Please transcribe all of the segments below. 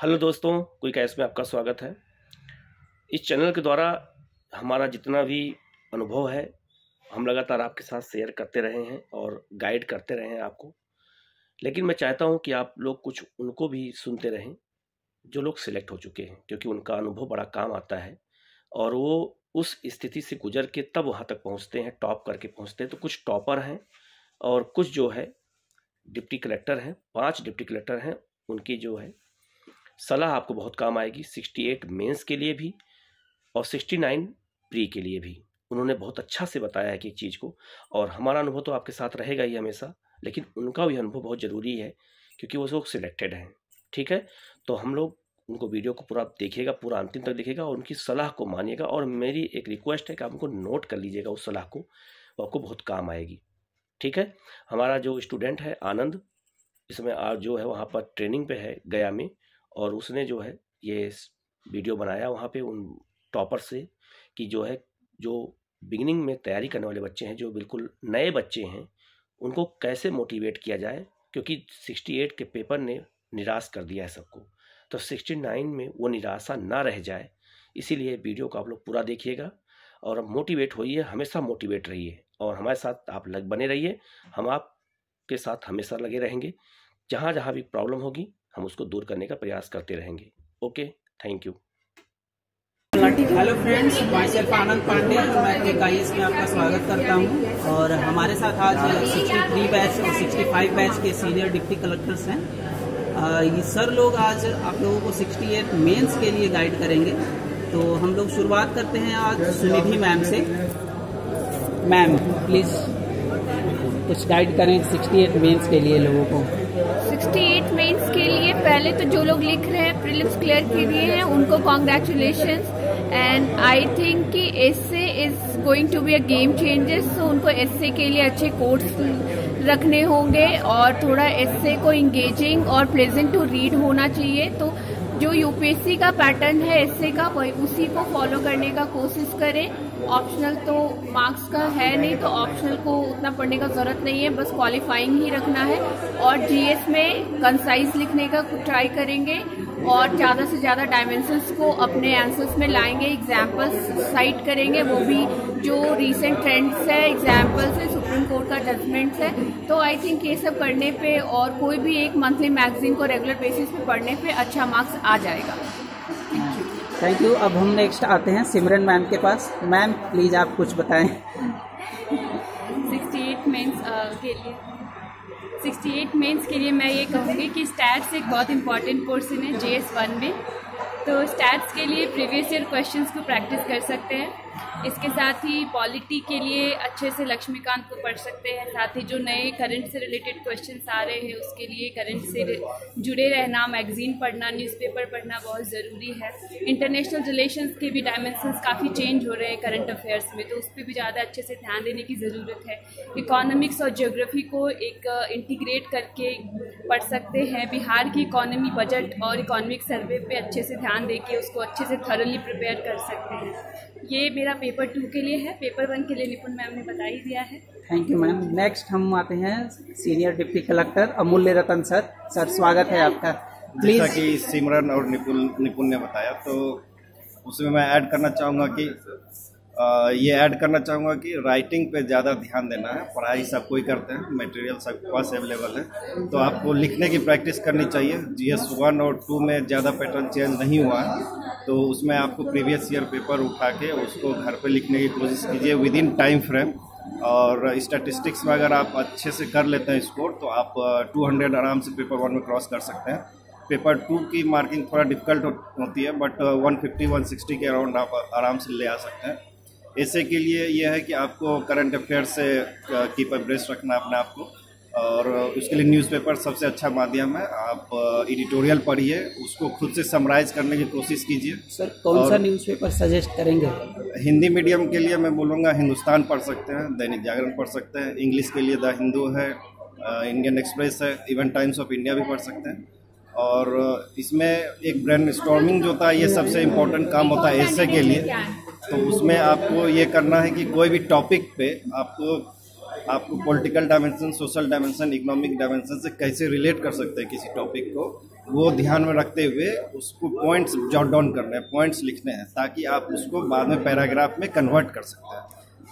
Hello दोस्तों, quick ice में आपका स्वागत है। इस चैनल के द्वारा हमारा जितना भी अनुभव है हम लगातार आपके साथ शेयर करते रहे हैं और गाइड करते रहे हैं आपको। लेकिन मैं चाहता हूं कि आप लोग कुछ उनको भी सुनते रहें जो लोग सिलेक्ट हो चुके हैं, क्योंकि उनका अनुभव बड़ा काम आता है और वो उस स्थिति से गुजर के तब वहाँ तक पहुँचते हैं, टॉप करके पहुँचते हैं। तो कुछ टॉपर हैं और कुछ जो है डिप्टी कलेक्टर हैं, 5 डिप्टी कलेक्टर हैं। उनकी जो है सलाह आपको बहुत काम आएगी 68 मेंस के लिए भी और 69 प्री के लिए भी। उन्होंने बहुत अच्छा से बताया है कि चीज़ को, और हमारा अनुभव तो आपके साथ रहेगा ही हमेशा, लेकिन उनका भी अनुभव बहुत ज़रूरी है क्योंकि वो लोग सिलेक्टेड हैं। ठीक है, तो हम लोग उनको वीडियो को पूरा देखिएगा, पूरा अंतिम तक देखिएगा और उनकी सलाह को मानिएगा। और मेरी एक रिक्वेस्ट है कि आप उनको नोट कर लीजिएगा उस सलाह को, वो आपको बहुत काम आएगी। ठीक है, हमारा जो स्टूडेंट है आनंद, इसमें आज जो है वहाँ पर ट्रेनिंग पे है गया में, और उसने जो है ये वीडियो बनाया वहाँ पे उन टॉपर से कि जो है जो बिगिनिंग में तैयारी करने वाले बच्चे हैं, जो बिल्कुल नए बच्चे हैं, उनको कैसे मोटिवेट किया जाए, क्योंकि 68 के पेपर ने निराश कर दिया है सबको। तो 69 में वो निराशा ना रह जाए, इसीलिए वीडियो को आप लोग पूरा देखिएगा और अब मोटिवेट होइए, हमेशा मोटिवेट रहिए और हमारे साथ आप बने रहिए। हम आपके साथ हमेशा लगे रहेंगे। जहाँ जहाँ भी प्रॉब्लम होगी हम उसको दूर करने का प्रयास करते रहेंगे। Okay, thank you. Hello friends, myself Anand Pandey, मैं एक आईएएस में आपका स्वागत करता हूं। और हमारे साथ आज 63 बैच और 65 बैच के सीनियर डिप्टी कलेक्टर्स हैं। ये सर लोग आज आप लोगों को 68 मेंस के लिए गाइड करेंगे। तो हम लोग शुरुआत करते हैं आज सुनिधि मैम से। मैम प्लीज कुछ गाइड करें 68 मेंस के लिए लोगों को। 68 मेंस के लिए पहले तो जो लोग लिख रहे हैं प्रीलिम्स क्लियर के लिए हैं उनको कॉन्ग्रेचुलेशंस। एंड आई थिंक कि SA is going to be a game changer. So उनको एसए के लिए अच्छे कोर्स रखने होंगे और थोड़ा एसए को इंगेजिंग और प्लेजेंट टू रीड होना चाहिए। तो जो यूपीएससी का पैटर्न है एसए का, वही उसी को फॉलो करने का कोशिश करें। ऑप्शनल तो मार्क्स का है नहीं, तो ऑप्शनल को उतना पढ़ने का जरूरत नहीं है, बस क्वालिफाइंग ही रखना है। और जीएस में कंसाइज लिखने का ट्राई करेंगे और ज़्यादा से ज़्यादा डायमेंशंस को अपने आंसर्स में लाएंगे। एग्जाम्पल्स साइट करेंगे, वो भी जो रीसेंट ट्रेंड्स है, एग्जाम्पल्स है, सुप्रीम कोर्ट का जजमेंट्स है। तो आई थिंक ये सब करने पे और कोई भी एक मंथली मैगजीन को रेगुलर बेसिस पे पढ़ने पे अच्छा मार्क्स आ जाएगा। Thank you. अब हम नेक्स्ट आते हैं सिमरन मैम के पास। मैम प्लीज आप कुछ बताएं। 68 मेंस के लिए मैं ये कहूँगी कि स्टैट्स एक बहुत इंपॉर्टेंट पोर्शन है जीएस 1 में। तो स्टैट्स के लिए प्रीवियस ईयर क्वेश्चंस को प्रैक्टिस कर सकते हैं। इसके साथ ही पॉलिटी के लिए अच्छे से लक्ष्मीकांत को पढ़ सकते हैं। साथ ही जो नए करंट से रिलेटेड क्वेश्चंस आ रहे हैं उसके लिए करंट से जुड़े रहना, मैगजीन पढ़ना, न्यूज़पेपर पढ़ना बहुत ज़रूरी है। इंटरनेशनल रिलेशंस के भी डायमेंशंस काफ़ी चेंज हो रहे हैं करंट अफेयर्स में, तो उस पर भी ज़्यादा अच्छे से ध्यान देने की ज़रूरत है। इकोनॉमिक्स और ज्योग्राफी को एक इंटीग्रेट करके पढ़ सकते हैं। बिहार की इकोनॉमी, बजट और इकोनॉमिक सर्वे पे अच्छे से ध्यान देके उसको अच्छे से थॉरली प्रिपेयर कर सकते हैं। ये मेरा पेपर 2 के लिए है। पेपर 1 के लिए निपुण मैम ने बता ही दिया है। Thank you ma'am. नेक्स्ट हम आते हैं सीनियर डिप्टी कलेक्टर अमूल्य रतन सर। सर स्वागत है आपका। प्लीज। जैसा कि सिमरन और निपुण ने बताया, तो उसमें मैं ऐड करना चाहूँगा कि राइटिंग पे ज़्यादा ध्यान देना है। पढ़ाई सब कोई करते हैं, मटेरियल सबके पास अवेलेबल है, तो आपको लिखने की प्रैक्टिस करनी चाहिए। जीएस 1 और 2 में ज़्यादा पैटर्न चेंज नहीं हुआ है, तो उसमें आपको प्रीवियस ईयर पेपर उठा के उसको घर पे लिखने की कोशिश कीजिए विद इन टाइम फ्रेम। और स्टैटिस्टिक्स में अगर आप अच्छे से कर लेते हैं स्कोर, तो आप 200 आराम से पेपर 1 में क्रॉस कर सकते हैं। पेपर 2 की मार्किंग थोड़ा डिफिकल्ट होती है, बट 150-160 के अराउंड आप आराम से ले आ सकते हैं। ऐसे के लिए यह है कि आपको करंट अफेयर से कीप अब्रेस्ट रखना अपने आप को, और उसके लिए न्यूज़पेपर सबसे अच्छा माध्यम है। आप एडिटोरियल पढ़िए, उसको खुद से समराइज करने की कोशिश कीजिए। सर कौन सा न्यूज़पेपर सजेस्ट करेंगे? हिंदी मीडियम के लिए मैं बोलूँगा हिंदुस्तान पढ़ सकते हैं, दैनिक जागरण पढ़ सकते हैं। इंग्लिश के लिए द हिंदू है, इंडियन एक्सप्रेस है, इवन टाइम्स ऑफ इंडिया भी पढ़ सकते हैं। और इसमें एक ब्रेन स्टॉर्मिंग जो होता है, ये सबसे इम्पोर्टेंट काम होता है ऐसे के लिए। तो उसमें आपको ये करना है कि कोई भी टॉपिक पे आपको आपको political dimension, social dimension, economic dimension से कैसे रिलेट कर सकते हैं किसी टॉपिक को, वो ध्यान में रखते हुए उसको पॉइंट्स जॉट डाउन करने हैं, पॉइंट्स लिखने हैं, ताकि आप उसको बाद में पैराग्राफ में कन्वर्ट कर सकते हैं।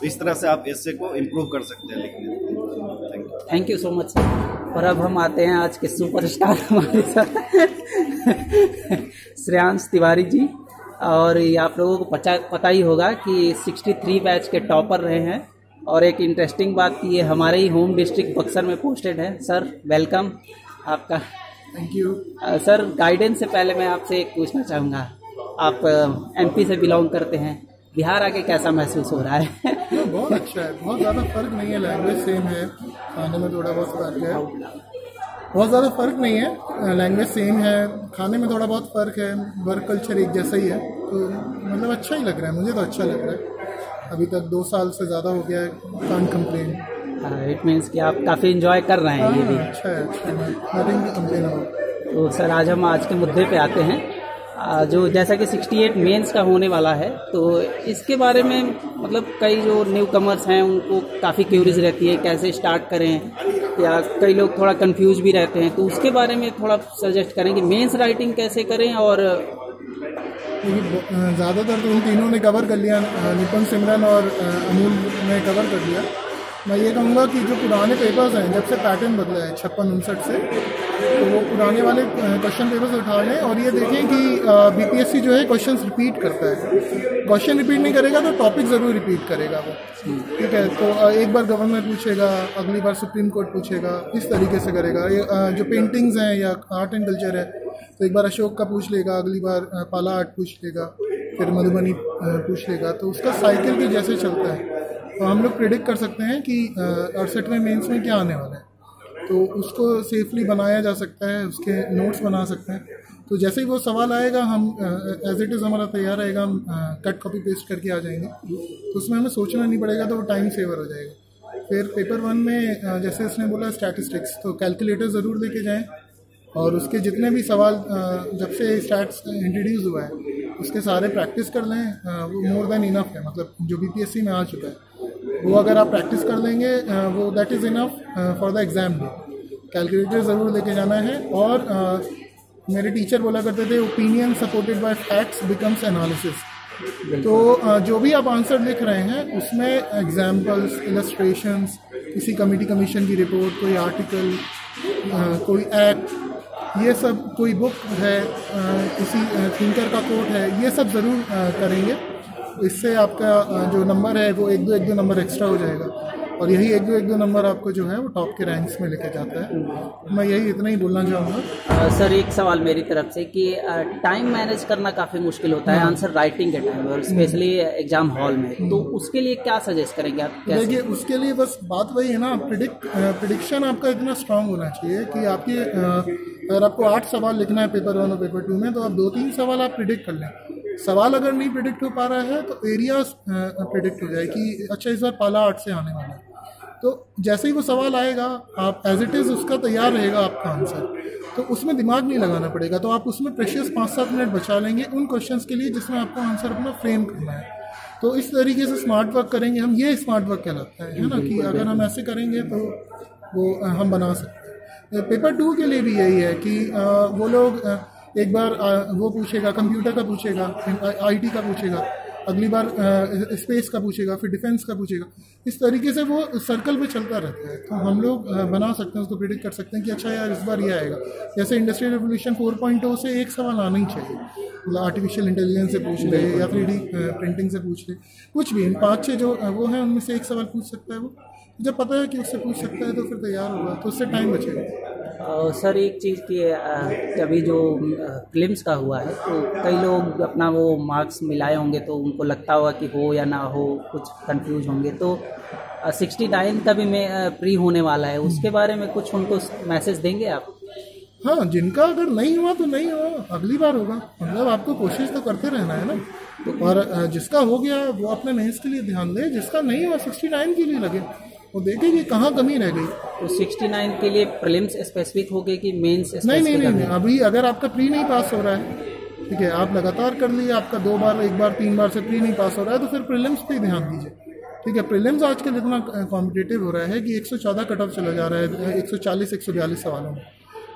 तो इस तरह से आप एसे को इम्प्रूव कर सकते हैं लिखने में। Thank you so much sir. और अब हम आते हैं आज के सुपरस्टार हमारे साथ श्रेयांश तिवारी जी। और ये आप लोगों को पता ही होगा कि 63 बैच के टॉपर रहे हैं, और एक इंटरेस्टिंग बात कि ये हमारे ही होम डिस्ट्रिक्ट बक्सर में पोस्टेड है। सर वेलकम आपका। थैंक यू सर, गाइडेंस से पहले मैं आपसे एक पूछना चाहूँगा, आप एमपी से बिलोंग करते हैं, बिहार आके कैसा महसूस हो रहा है? बहुत अच्छा है, बहुत ज़्यादा फर्क नहीं है, लैंग्वेज सेम है, खाने में थोड़ा बहुत फर्क है, बहुत ज़्यादा फर्क नहीं है, लैंग्वेज सेम है, खाने में थोड़ा बहुत फर्क है, वर्क कल्चर एक जैसा ही है, तो मतलब अच्छा ही लग रहा है, मुझे तो अच्छा लग रहा है। अभी तक 2 साल से ज़्यादा हो गया है, कांट कंप्लेन। इट मीन्स कि आप काफ़ी इंजॉय कर रहे हैं। ये भी अच्छा है, नथिंग कंप्लेन अबाउट। तो सर आज हम आज के मुद्दे पे आते हैं, जो जैसा कि 68 मेंस का होने वाला है, तो इसके बारे में मतलब कई जो न्यू कमर्स हैं उनको काफ़ी क्यूरियस रहती है कैसे स्टार्ट करें, या कई लोग थोड़ा कंफ्यूज भी रहते हैं, तो उसके बारे में थोड़ा सजेस्ट करें कि मेंस राइटिंग कैसे करें। और ज़्यादातर तो उन तीनों ने कवर कर लिया, निपन, सिमरन और अमूल ने कवर कर लिया। मैं ये कहूँगा कि जो पुराने पेपर्स हैं, जब से पैटर्न बदला है 56-59 से, तो वो पुराने वाले क्वेश्चन पेपर्स उठा लें और ये देखें कि बीपीएससी जो है क्वेश्चन रिपीट करता है। क्वेश्चन रिपीट नहीं करेगा तो टॉपिक ज़रूर रिपीट करेगा वो, ठीक है। तो एक बार गवर्नर पूछेगा, अगली बार सुप्रीम कोर्ट पूछेगा, इस तरीके से करेगा। जो पेंटिंग्स हैं या आर्ट एंड कल्चर है, तो एक बार अशोक का पूछ लेगा, अगली बार पाला आर्ट पूछ लेगा, फिर मधुबनी पूछ लेगा, तो उसका साइकिल भी जैसे चलता है। तो हम लोग प्रेडिक्ट कर सकते हैं कि 68वें मेंस में क्या आने वाला है, तो उसको सेफली बनाया जा सकता है, उसके नोट्स बना सकते हैं। तो जैसे ही वो सवाल आएगा, हम एज इट इज़ हमारा तैयार रहेगा, हम कट कॉपी पेस्ट करके आ जाएंगे, तो उसमें हमें सोचना नहीं पड़ेगा, तो वो टाइम सेवर हो जाएगा। फिर पेपर 1 में जैसे उसने बोला स्टैटिस्टिक्स, तो कैलकुलेटर ज़रूर लेके जाएँ, और उसके जितने भी सवाल जब से स्टैट्स इंट्रोड्यूस हुआ है उसके सारे प्रैक्टिस कर लें, वो मोर देन इनफ है। मतलब जो बीपीएससी में आ चुका है वो अगर आप प्रैक्टिस कर लेंगे, वो that is enough for the exam भी। कैलकुलेटर ज़रूर लेके जाना है। और मेरे टीचर बोला करते थे, opinion supported by facts becomes analysis. तो जो भी आप आंसर लिख रहे हैं उसमें एग्जाम्पल्स, इलस्ट्रेशंस, किसी कमेटी कमीशन की रिपोर्ट, कोई आर्टिकल, कोई एक्ट, ये सब, कोई बुक है, किसी थिंकर का कोट है, ये सब ज़रूर करेंगे। इससे आपका जो नंबर है वो 1-2 नंबर एक्स्ट्रा हो जाएगा, और यही 1-2 नंबर आपको जो है वो टॉप के रैंक्स में लेके जाता है। मैं यही इतना ही बोलना चाहूँगा। सर एक सवाल मेरी तरफ से कि टाइम मैनेज करना काफ़ी मुश्किल होता है आंसर राइटिंग के टाइम, और स्पेशली एग्जाम हॉल में, तो उसके लिए क्या सजेस्ट करेंगे आप? देखिए, उसके लिए बस बात वही है ना, प्रिडिक्शन आपका इतना स्ट्रांग होना चाहिए कि आपकी अगर आपको 8 सवाल लिखना है पेपर 1 और पेपर 2 में, तो आप 2-3 सवाल आप प्रिडिक्ट कर लें। सवाल अगर नहीं प्रिडिक्ट हो पा रहा है तो एरियाज प्रिडिक्ट हो जाए कि अच्छा इस बार पाला आर्ट से आने वाला है, तो जैसे ही वो सवाल आएगा आप एज इट इज़ उसका तैयार रहेगा आपका आंसर, तो उसमें दिमाग नहीं लगाना पड़ेगा। तो आप उसमें प्रेशियस 5-7 मिनट बचा लेंगे उन क्वेश्चंस के लिए जिसमें आपको आंसर अपना फ्रेम करना है। तो इस तरीके से स्मार्ट वर्क करेंगे हम, ये स्मार्ट वर्क कहलाता है ना, कि अगर हम ऐसे करेंगे तो वो हम बना सकते हैं। पेपर 2 के लिए भी यही है कि वो लोग एक बार वो पूछेगा, कंप्यूटर का पूछेगा, आईटी का पूछेगा, अगली बार स्पेस का पूछेगा, फिर डिफेंस का पूछेगा। इस तरीके से वो सर्कल पे चलता रहता है। तो हम लोग बना सकते हैं, उसको प्रिडिक्ट कर सकते हैं कि अच्छा यार इस बार ये आएगा। जैसे इंडस्ट्रियल रेवोल्यूशन 4.0 से एक सवाल आना ही चाहिए, मतलब आर्टिफिशियल इंटेलिजेंस से पूछ ले या 3D प्रिंटिंग से पूछ ले, कुछ भी इन 5-6 जो वो हैं उनमें से एक सवाल पूछ सकता है। वो जब पता है कि उससे पूछ सकता है तो फिर तैयार होगा, तो उससे टाइम बचेगा। सर एक चीज़ की अभी जो फिल्म्स का हुआ है, तो कई लोग अपना वो मार्क्स मिलाए होंगे, तो उनको लगता होगा कि हो या ना हो, कुछ कंफ्यूज होंगे। तो 69 का भी प्री होने वाला है, उसके बारे में कुछ उनको मैसेज देंगे आप? हाँ, जिनका अगर नहीं हुआ तो नहीं हुआ, अगली बार होगा। मतलब आपको कोशिश तो करते रहना है ना। और जिसका हो गया वो अपने मेंस के लिए ध्यान दे, जिसका नहीं हुआ 69 के लिए लगे, वो देखे कि कहाँ कमी रह गई। तो 69 के लिए प्रीलिम्स स्पेसिफिक हो गए कि मेंस स्पेसिफिक? नहीं, अभी अगर आपका प्री नहीं पास हो रहा है, ठीक है, आप लगातार कर लिए, आपका 2 बार, 1 बार, 3 बार से प्री नहीं पास हो रहा है, तो फिर प्रीलिम्स पे ध्यान दीजिए। ठीक है। प्रीलिम्स आजकल इतना कॉम्पिटिटिव हो रहा है कि 114 कट ऑफ चला जा रहा है 140-142 सवालों में,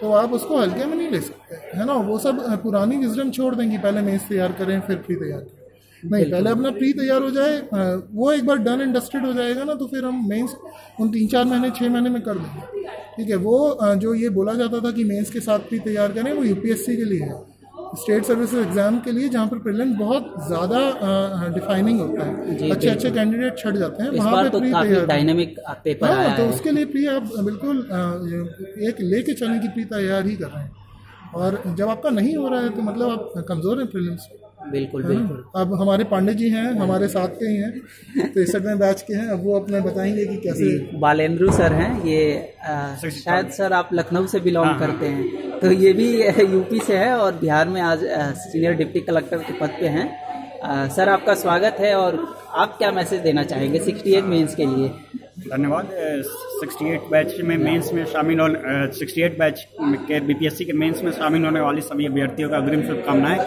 तो आप उसको हल्के में नहीं ले सकते, है ना। वो सब पुरानी विजडम छोड़ दें कि पहले मेंस तैयार करें फिर प्री तैयार करें, नहीं, पहले अपना प्री तैयार हो जाए, वो एक बार डन एंड डस्टेड हो जाएगा ना, तो फिर हम मेंस उन 3-4 महीने 6 महीने में कर देंगे, ठीक है। वो जो ये बोला जाता था कि मेंस के साथ प्री तैयार करें, वो यूपीएससी के लिए है, स्टेट सर्विसेज एग्जाम के लिए, जहाँ पर प्रीलिम्स बहुत ज़्यादा डिफाइनिंग होता है, अच्छे कैंडिडेट छट जाते हैं, वहाँ पे प्री तैयार डायनेमिक पेपर आया है, तो उसके लिए प्री आप बिल्कुल एक लेके चलें कि प्री तैयार ही कर रहे हैं, और जब आपका नहीं हो रहा है तो मतलब आप कमज़ोर हैं प्रीलिम्स। बिल्कुल बिल्कुल। अब हमारे पांडे जी हैं, हमारे साथ के ही हैं, 63वें बैच के हैं, अब वो अपने बताएंगे कि कैसे। बालेंद्रू सर हैं ये, शायद सर आप लखनऊ से बिलोंग करते हैं, तो ये भी यूपी से है और बिहार में आज सीनियर डिप्टी कलेक्टर के पद पे हैं। सर आपका स्वागत है, और आप क्या मैसेज देना चाहेंगे 68 मेंस के लिए? धन्यवाद। 68 बैच में मेंस में शामिल होने 68 बैच के बीपीएससी के मेंस में शामिल होने वाली सभी अभ्यर्थियों का अग्रिम शुभकामनाएं।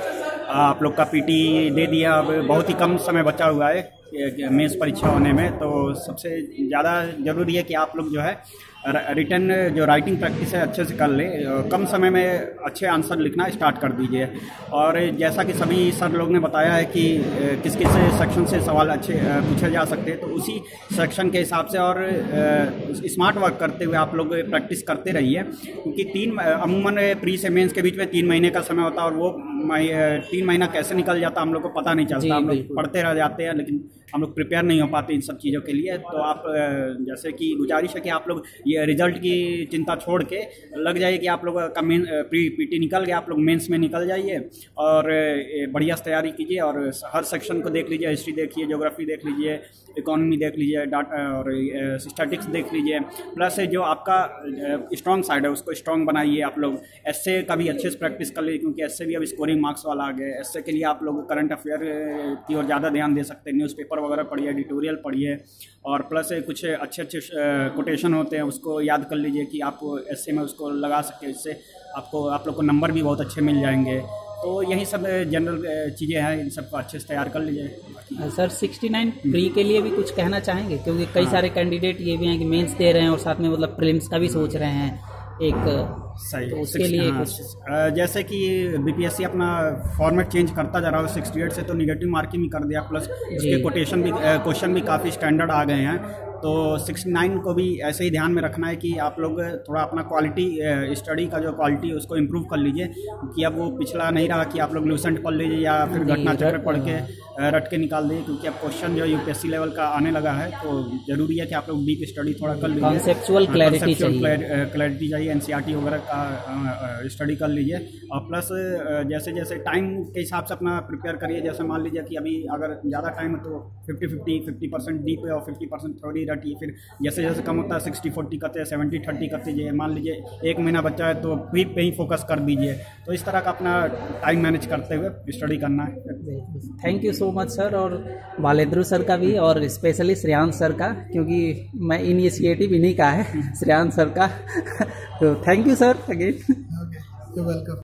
आप लोग का पीटी दे दिया, अब बहुत ही कम समय बचा हुआ है मेंस परीक्षा होने में, तो सबसे ज़्यादा ज़रूरी है कि आप लोग जो है रिटर्न जो राइटिंग प्रैक्टिस है अच्छे से कर ले, कम समय में अच्छे आंसर लिखना स्टार्ट कर दीजिए। और जैसा कि सभी सर लोग ने बताया है कि किस किस सेक्शन से सवाल अच्छे पूछे जा सकते हैं, तो उसी सेक्शन के हिसाब से और स्मार्ट वर्क करते हुए आप लोग प्रैक्टिस करते रहिए, क्योंकि अमूमन प्री से मेंस के बीच में 3 महीने का समय होता है, और वो 3 महीना कैसे निकल जाता हम लोग को पता नहीं चलता। हम लोग पढ़ते रह जाते हैं, लेकिन हम लोग प्रिपेयर नहीं हो पाते इन सब चीज़ों के लिए। तो आप जैसे कि गुजारिश है कि आप लोग ये रिजल्ट की चिंता छोड़ के लग जाइए कि आप लोग का मेन पीटी निकल गया, आप लोग मेंस में निकल जाइए और बढ़िया से तैयारी कीजिए, और हर सेक्शन को देख लीजिए, हिस्ट्री देखिए, ज्योग्राफी देख लीजिए, इकोनॉमी देख लीजिए, डाटा और स्टैटिक्स देख लीजिए, प्लस जो आपका स्ट्रॉन्ग साइड है उसको स्ट्रॉन्ग बनाइए। आप लोग एसए का भी अच्छे से प्रैक्टिस कर लीजिए, क्योंकि एसए भी अब स्कोरिंग मार्क्स वाला आ गया। एसए के लिए आप लोग करंट अफेयर की ओर ज़्यादा ध्यान दे सकते हैं, न्यूज़पेपर वगैरह पढ़िए, एडिटोरियल पढ़िए, और प्लस कुछ अच्छे अच्छे कोटेशन होते हैं उसको याद कर लीजिए कि आप एसए में उसको लगा सकते हैं, इससे आप लोग को नंबर भी बहुत अच्छे मिल जाएंगे। तो यही सब जनरल चीज़ें हैं, इन सबको अच्छे से तैयार कर लीजिए। सर 69 प्री के लिए भी कुछ कहना चाहेंगे, क्योंकि कई सारे कैंडिडेट ये भी हैं कि मेंस दे रहे हैं और साथ में मतलब प्रीलिम्स का भी सोच रहे हैं एक सही, तो उसके लिए कुछ जैसे कि बीपीएससी अपना फॉर्मेट चेंज करता जा रहा है, 68 से तो निगेटिव मार्किंग भी कर दिया, प्लस उसके क्वेश्चन भी काफ़ी स्टैंडर्ड आ गए हैं। तो 69 को भी ऐसे ही ध्यान में रखना है कि आप लोग थोड़ा अपना क्वालिटी स्टडी का जो क्वालिटी है उसको इम्प्रूव कर लीजिए, कि अब वो पिछला नहीं रहा कि आप लोग लूसेंट पढ़ लीजिए या फिर घटना चक्र पढ़ के रट के निकाल दीजिए, क्योंकि अब क्वेश्चन जो यूपीएससी लेवल का आने लगा है, तो जरूरी है कि आप लोग डीप स्टडी थोड़ा कर लीजिए, कॉन्सेप्चुअल क्लैरिटी चाहिए, एनसीईआरटी वगैरह का स्टडी कर लीजिए। और प्लस जैसे जैसे टाइम के हिसाब से अपना प्रिपेयर करिए, जैसे मान लीजिए कि अभी अगर ज़्यादा टाइम है तो 50% डीप है और 50% थ्योरी रटिए, फिर जैसे जैसे कम होता है 60-40 करते हैं, 70-30 करते जाइए। मान लीजिए 1 महीना बच्चा है तो प्री पे ही फोकस कर दीजिए। तो इस तरह का अपना टाइम मैनेज करते हुए स्टडी करना है। Thank you so much sir, और बालेंद्रू सर का भी, और स्पेशली श्रेयांश सर का, क्योंकि मैं इनिशिएटिव इन्हीं का है, श्रेयांश सर का। तो thank you sir again. Welcome.